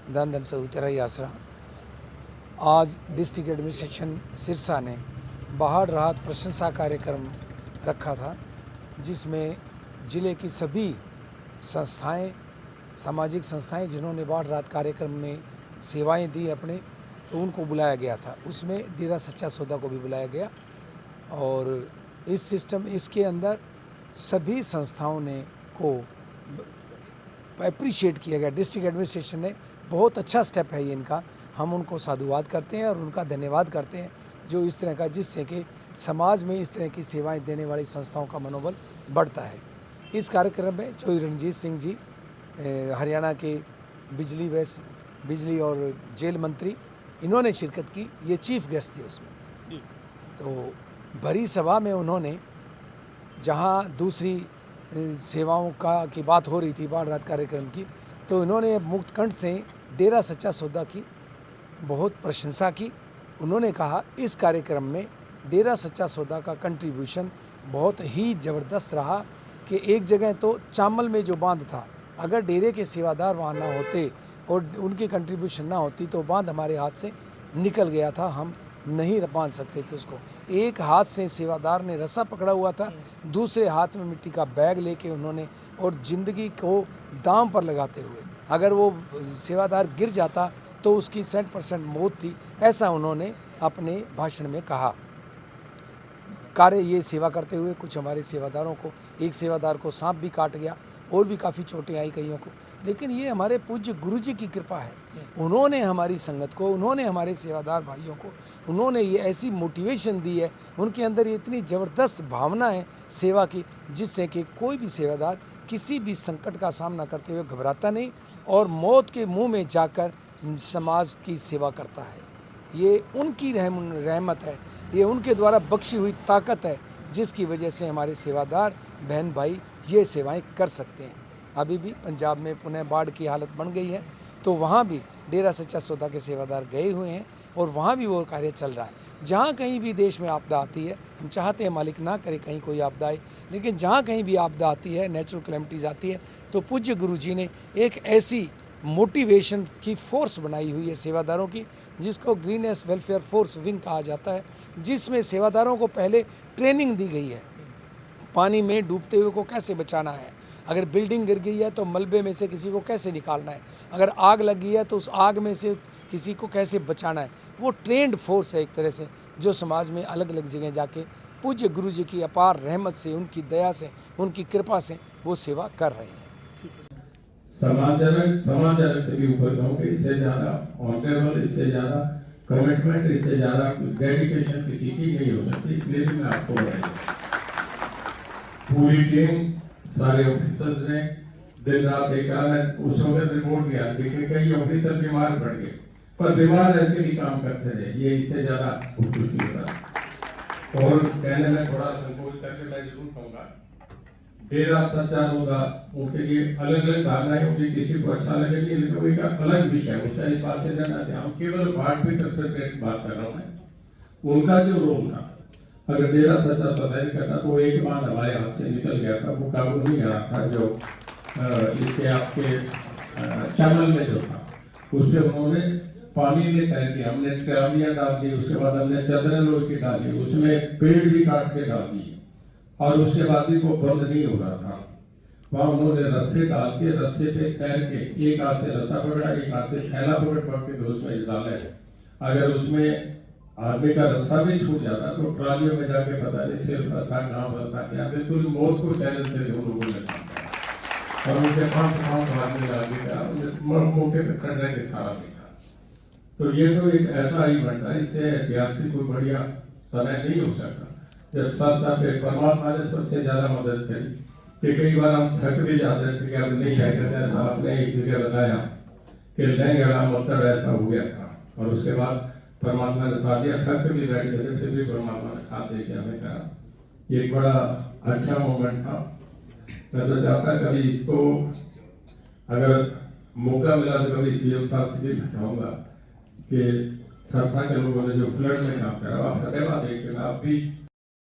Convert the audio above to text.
धन धन सदू तेरा ही आसरा। आज डिस्ट्रिक्ट एडमिनिस्ट्रेशन सिरसा ने बाढ़ राहत प्रशंसा कार्यक्रम रखा था, जिसमें ज़िले की सभी संस्थाएं, सामाजिक संस्थाएं जिन्होंने बाढ़ राहत कार्यक्रम में सेवाएं दी अपने, तो उनको बुलाया गया था। उसमें डेरा सच्चा सौदा को भी बुलाया गया और इसके अंदर सभी संस्थाओं ने को अप्रिशिएट किया गया। डिस्ट्रिक्ट एडमिनिस्ट्रेशन ने बहुत अच्छा स्टेप है ये इनका, हम उनको साधुवाद करते हैं और उनका धन्यवाद करते हैं जो इस तरह का, जिससे कि समाज में इस तरह की सेवाएं देने वाली संस्थाओं का मनोबल बढ़ता है। इस कार्यक्रम में जो रणजीत सिंह जी हरियाणा के बिजली और जेल मंत्री, इन्होंने शिरकत की, ये चीफ गेस्ट थे उसमें। तो भरी सभा में उन्होंने, जहां दूसरी सेवाओं की बात हो रही थी बाढ़ राहत कार्यक्रम की, तो इन्होंने मुक्त कंठ से डेरा सच्चा सौदा की बहुत प्रशंसा की। उन्होंने कहा इस कार्यक्रम में डेरा सच्चा सौदा का कंट्रीब्यूशन बहुत ही ज़बरदस्त रहा कि एक जगह तो चामल में जो बांध था, अगर डेरे के सेवादार वहाँ ना होते और उनकी कंट्रीब्यूशन ना होती तो बांध हमारे हाथ से निकल गया था, हम नहीं बांध सकते थे उसको। एक हाथ से सेवादार ने रस्सा पकड़ा हुआ था, दूसरे हाथ में मिट्टी का बैग लेके उन्होंने, और ज़िंदगी को दांव पर लगाते हुए, अगर वो सेवादार गिर जाता तो उसकी 100% मौत थी, ऐसा उन्होंने अपने भाषण में कहा। ये सेवा करते हुए कुछ हमारे सेवादारों को, एक सेवादार को सांप भी काट गया और भी काफ़ी चोटें आई कईयों को, लेकिन ये हमारे पूज्य गुरुजी की कृपा है। उन्होंने हमारी संगत को, उन्होंने हमारे सेवादार भाइयों को, उन्होंने ये ऐसी मोटिवेशन दी है, उनके अंदर ये इतनी ज़बरदस्त भावना है सेवा की, जिससे कि कोई भी सेवादार किसी भी संकट का सामना करते हुए घबराता नहीं और मौत के मुंह में जाकर समाज की सेवा करता है। ये उनकी रहमत है, ये उनके द्वारा बख्शी हुई ताकत है, जिसकी वजह से हमारे सेवादार बहन भाई ये सेवाएं कर सकते हैं। अभी भी पंजाब में पुनः बाढ़ की हालत बन गई है, तो वहाँ भी डेरा सच्चा सौदा के सेवादार गए हुए हैं और वहाँ भी वो कार्य चल रहा है। जहाँ कहीं भी देश में आपदा आती है, हम चाहते हैं मालिक ना करे कहीं कोई आपदा आए, लेकिन जहाँ कहीं भी आपदा आती है, नेचुरल कैलेमिटीज़ आती है, तो पूज्य गुरुजी ने एक ऐसी मोटिवेशन की फोर्स बनाई हुई है सेवादारों की, जिसको ग्रीनेस वेलफेयर फोर्स विंग कहा जाता है, जिसमें सेवादारों को पहले ट्रेनिंग दी गई है, पानी में डूबते हुए को कैसे बचाना है, अगर बिल्डिंग गिर गई है तो मलबे में से किसी को कैसे निकालना है, अगर आग लग गई है तो उस आग में से किसी को कैसे बचाना है। वो ट्रेंड फोर्स है एक तरह से, जो समाज में अलग अलग जगह जाके पूज्य गुरु जी की अपार रहमत से, उनकी दया से, उनकी कृपा से वो सेवा कर रहे हैं। समाजजनक से भी ऊपर कहूँ कि इससे ज़्यादा ऑनरेबल, इससे ज़्यादा कमिटमेंट, इससे ज़्यादा डेडिकेशन किसी की नहीं हो सकती। इसलिए भी मैं आपको बताऊँ, पूरी टीम, सारे ऑफिसर्स ने दिन रात एक उस वक्त रिपोर्ट भी आती कि कई ऑफिसर बीमार पड़ गए, पर बीमार रहकर भी काम करते रहे। ये इससे ज़्यादा खुशखुशी होता। और कहने में थोड़ा संकोच करके मैं जरूर कहूँगा, डेरा सच्चा सौदा, उनके लिए अलग अलग धारणाएं होंगी, किसी को अच्छा लगेगी, लेकिन वो एक अलग विषय है, उसका इस बात से जानना चाहिए। हम केवल बाढ़ पे कंसंट्रेट बात कर रहा हूँ मैं। उनका जो रोल था, अगर डेरा सच्चा सौदा नहीं करता तो एक बार हमारे हाथ से निकल गया था, वो काबू नहीं आ रहा था, जो इसके आपके चैनल में जो था, उससे उन्होंने पानी में तैर दिया, हमने ट्रालियां डाल दी, उसके बाद हमने चादरें लोहे की डाली, उसमें पेड़ भी काट के डाल दिए, और उसके बाद भी वो बंद नहीं हो रहा था। वहां उन्होंने रस्से डाल के, रस्से पे तैर के, एक हाथ से रस्सा पकड़ा, एक हाथ से थैला पकड़ के उसमें डाले। अगर उसमें आदमी का रस्सा भी छूट जाता तो ट्रालियों में जाके पता नहीं सिर पर था, कहाँ पर था, क्या, बिल्कुल मौत को चैलेंज करके उन लोगों ने काम, और उनके 5 आदमी लगा मौके पर खड़े के सारा देखा। तो ये तो एक ऐसा इवेंट था, इससे ऐतिहासिक कोई बढ़िया समय नहीं हो सकता। जब साथ साथ परमात्मा ने सबसे ज्यादा मदद करी कि कई बार हम थक भी जाते थे कि अब नहीं आएगा, जैसा आपने एक जगह बताया कि लहंगा मतलब ऐसा हो गया था, और उसके बाद परमात्मा ने साथ दिया, थक भी बैठ गए थे, फिर भी परमात्मा ने साथ दे के हमें करा। ये एक बड़ा अच्छा मोमेंट था। मैं तो चाहता कभी इसको अगर मौका मिला तो कभी सीएम साहब से भी बताऊंगा कि सरसा के लोगों ने जो फ्लड में काम करा, आप फतेहाबाद देखिएगा, आप भी